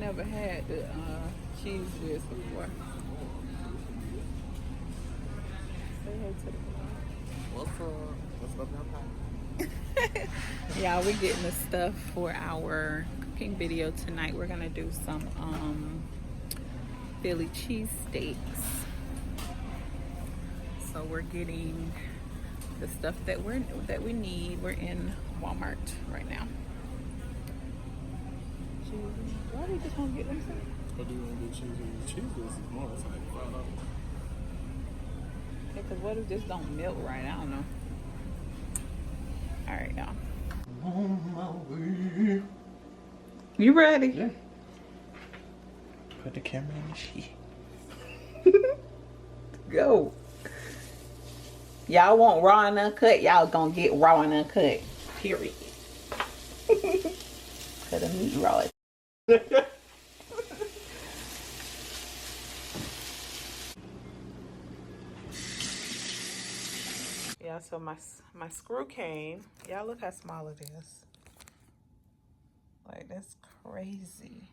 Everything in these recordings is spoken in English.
never had the cheese whiz before. Say hey to the vlog. What's up? What's up, y'all? Yeah, we're getting the stuff for our cooking video tonight. We're gonna do some Philly cheesesteaks. So we're getting the stuff that we need. We're in Walmart right now. Why do you just want to get them some? What do you want to do? Cheese is more. It's like $5. Yeah, because what if this don't melt right? I don't know. All right, y'all. On my way. You ready? Yeah. Put the camera in the sheet. Go. Y'all want raw and uncut? Y'all gonna get raw and uncut. Period. Cut the meat raw. Yeah, so my screw came. Y'all look how small it is. Like, that's crazy.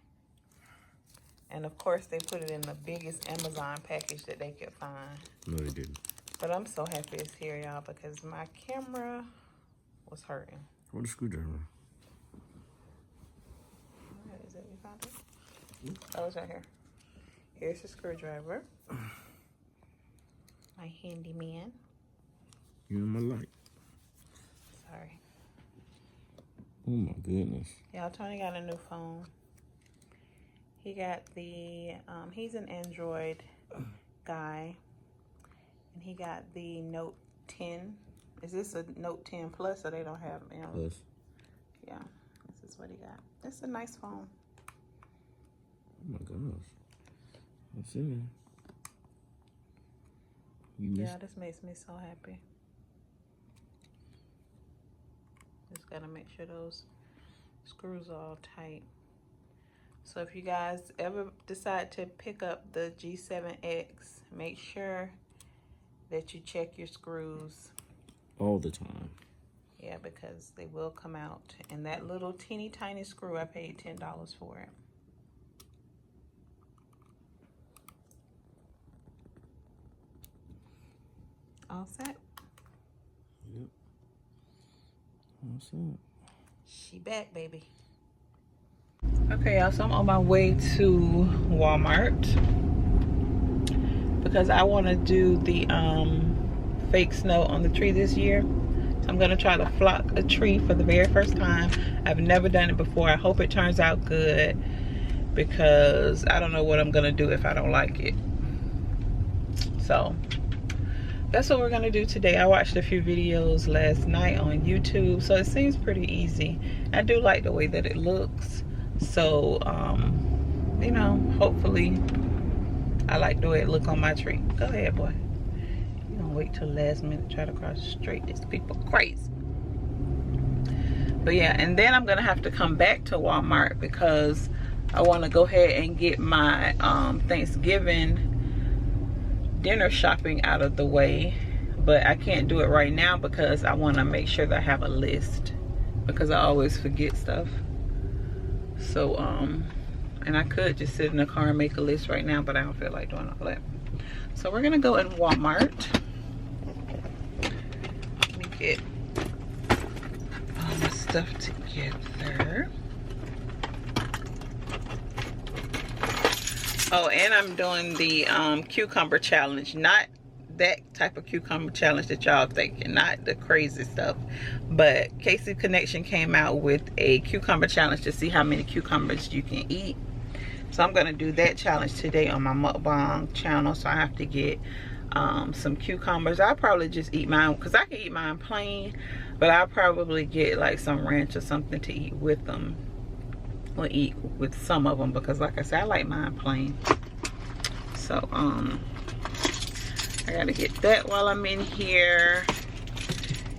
And of course they put it in the biggest Amazon package that they could find. No, they didn't. But I'm so happy it's here, y'all, because my camera was hurting. What a screwdriver. Where is it? You found it? Oh, it's right here. Here's the screwdriver. My handyman. You know my light. Sorry. Oh my goodness. Y'all, Tony got a new phone. He got the, he's an Android guy. And he got the Note 10. Is this a Note 10 Plus, or they don't have them? Plus. Yeah, this is what he got. It's a nice phone. Oh my gosh. That's it. Yeah, this makes me so happy. Just gotta make sure those screws are all tight. So if you guys ever decide to pick up the G7X, make sure that you check your screws all the time. Yeah, because they will come out. And that little teeny tiny screw, I paid $10 for it. All set? Yep. All set. She back, baby. Okay, y'all, so I'm on my way to Walmart because I want to do the fake snow on the tree this year. So I'm gonna try to flock a tree for the very first time. I've never done it before. I hope it turns out good because I don't know what I'm gonna do if I don't like it. So that's what we're gonna do today. I watched a few videos last night on YouTube, so it seems pretty easy. I do like the way that it looks. So, you know, hopefully I like the way it look on my tree. Go ahead, boy. You don't wait till the last minute to try to cross the street. These people crazy. But yeah, and then I'm gonna have to come back to Walmart because I want to go ahead and get my Thanksgiving dinner shopping out of the way. But I can't do it right now because I want to make sure that I have a list because I always forget stuff. So and I could just sit in the car and make a list right now, but I don't feel like doing all that. So we're gonna go in Walmart. Let me get all my stuff together. Oh, and I'm doing the cucumber challenge. Not that type of cucumber challenge that y'all thinking, not the crazy stuff. But Casey Connection came out with a cucumber challenge to see how many cucumbers you can eat. So I'm gonna do that challenge today on my MUKBANG channel. So I have to get some cucumbers. I'll probably just eat mine because I can eat mine plain, but I'll probably get like some ranch or something to eat with them. Or eat with some of them because like I said, I like mine plain. So I gotta get that while I'm in here.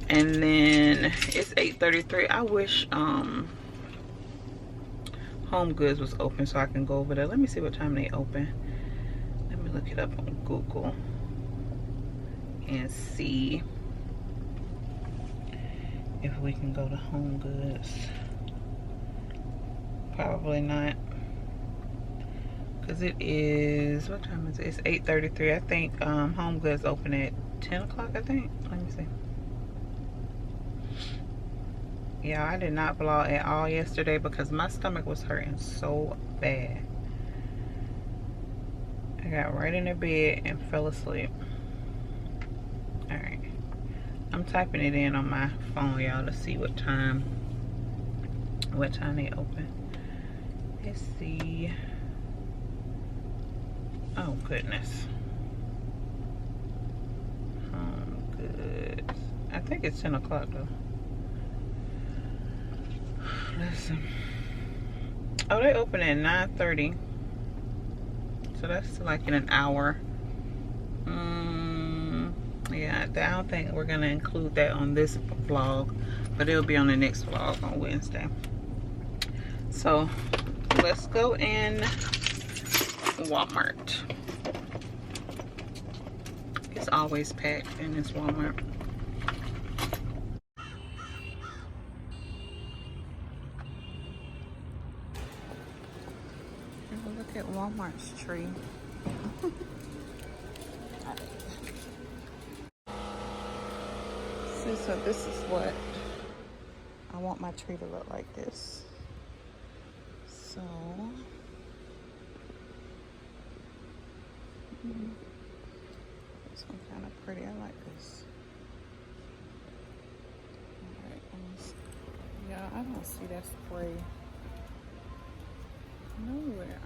And then it's 8:33. I wish Home Goods was open so I can go over there. Let me see what time they open. Let me look it up on Google and see if we can go to Home Goods. Probably not. because it is, what time is it? It's 8:33. I think Home Goods open at 10 o'clock, I think. Let me see. Yeah, I did not vlog at all yesterday because my stomach was hurting so bad. I got right in the bed and fell asleep. Alright. I'm typing it in on my phone, y'all, to see what time they open. Let's see. Oh, goodness. Good. I think it's 10 o'clock, though. Listen. Oh, they open at 9:30. So that's like in an hour. Yeah, I don't think we're going to include that on this vlog. But it'll be on the next vlog on Wednesday. So, let's go in Walmart. It's always packed in this Walmart. Look at Walmart's tree. See, so this is what I want my tree to look like this. So, this one kind of pretty. I like this. Alright, yeah, I don't see that spray nowhere.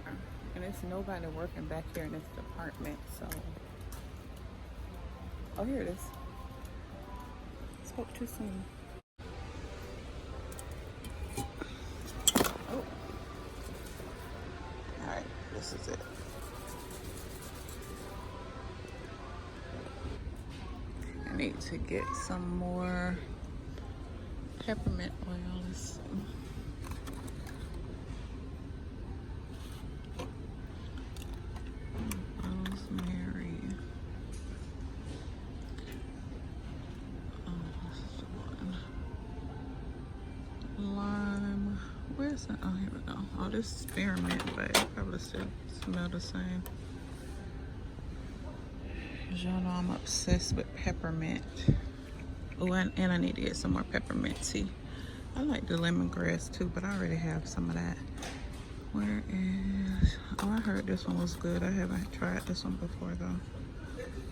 And there's nobody working back here in this department, so. Oh, here it is. Spoke too soon. Oh. Alright, this is it. I need to get some more peppermint oil. Let's see. Rosemary. Oh, this is the one. Lime. Where's that? Oh, here we go. Oh, this is spearmint, but it probably still smell the same. Y'all know I'm obsessed with peppermint. Oh, and I need to get some more peppermint tea. I like the lemongrass too, but I already have some of that. Where is... Oh, I heard this one was good. I haven't tried this one before though.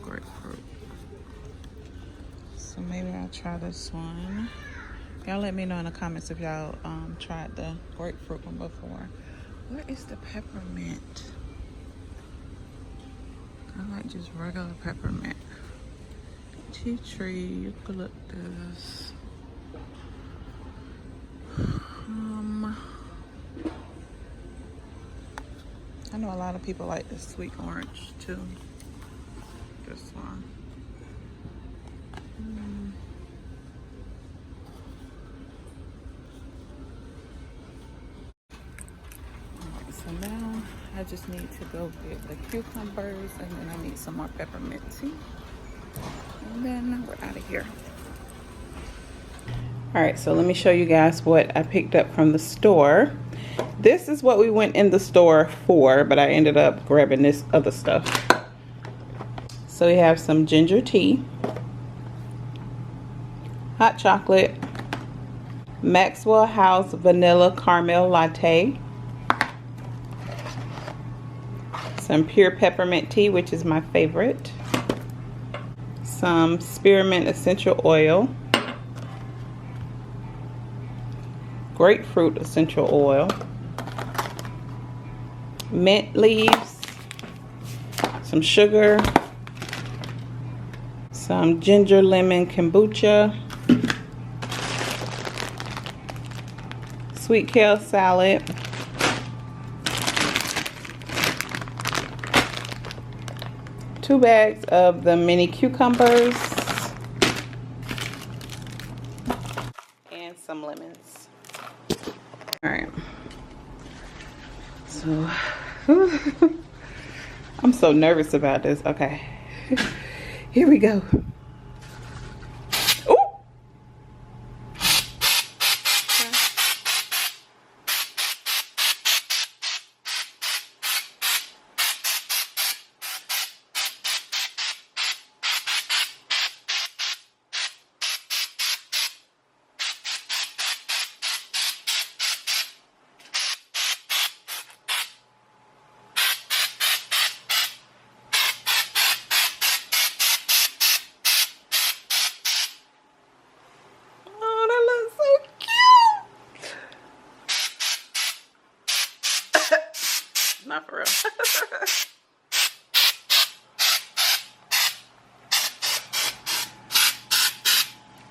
Grapefruit. So maybe I'll try this one. Y'all let me know in the comments if y'all tried the grapefruit one before. Where is the peppermint? I like just regular peppermint. Tea tree, eucalyptus. I know a lot of people like the sweet orange too. This one. Alright, so now I just need to go get the cucumbers and then I need some more peppermint tea. And then we're out of here. Alright, so let me show you guys what I picked up from the store. This is what we went in the store for, but I ended up grabbing this other stuff. So we have some ginger tea, hot chocolate, Maxwell House vanilla caramel latte, some pure peppermint tea, which is my favorite, some spearmint essential oil, grapefruit essential oil, mint leaves, some sugar, some ginger lemon kombucha, sweet kale salad, two bags of the mini cucumbers, and some lemons. All right. So, I'm so nervous about this. Okay. Here we go. Ooh. Not for real.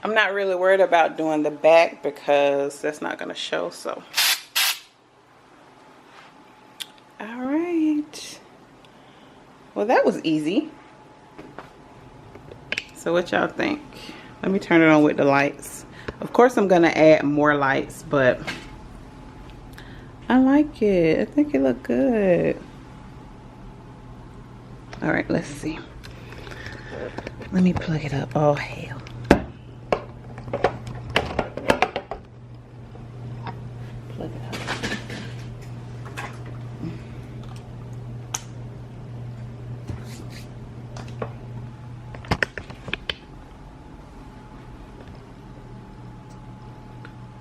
I'm not really worried about doing the back because that's not going to show, so. All right. Well, that was easy. So what y'all think? Let me turn it on with the lights. Of course, I'm going to add more lights, but I like it. I think it looked good. All right, let's see. Let me plug it up. Oh, hell. Plug it up.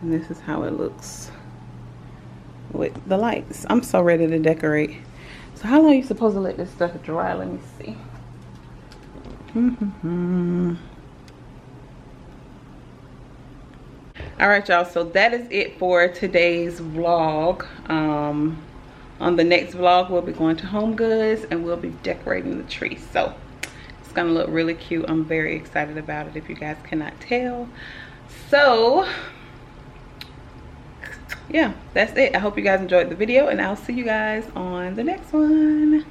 And this is how it looks with the lights. I'm so ready to decorate. So how long are you supposed to let this stuff dry? Let me see. All right, y'all, so that is it for today's vlog. On the next vlog, we'll be going to Home Goods and we'll be decorating the tree. So it's gonna look really cute. I'm very excited about it, if you guys cannot tell. So yeah, that's it. I hope you guys enjoyed the video, and I'll see you guys on the next one.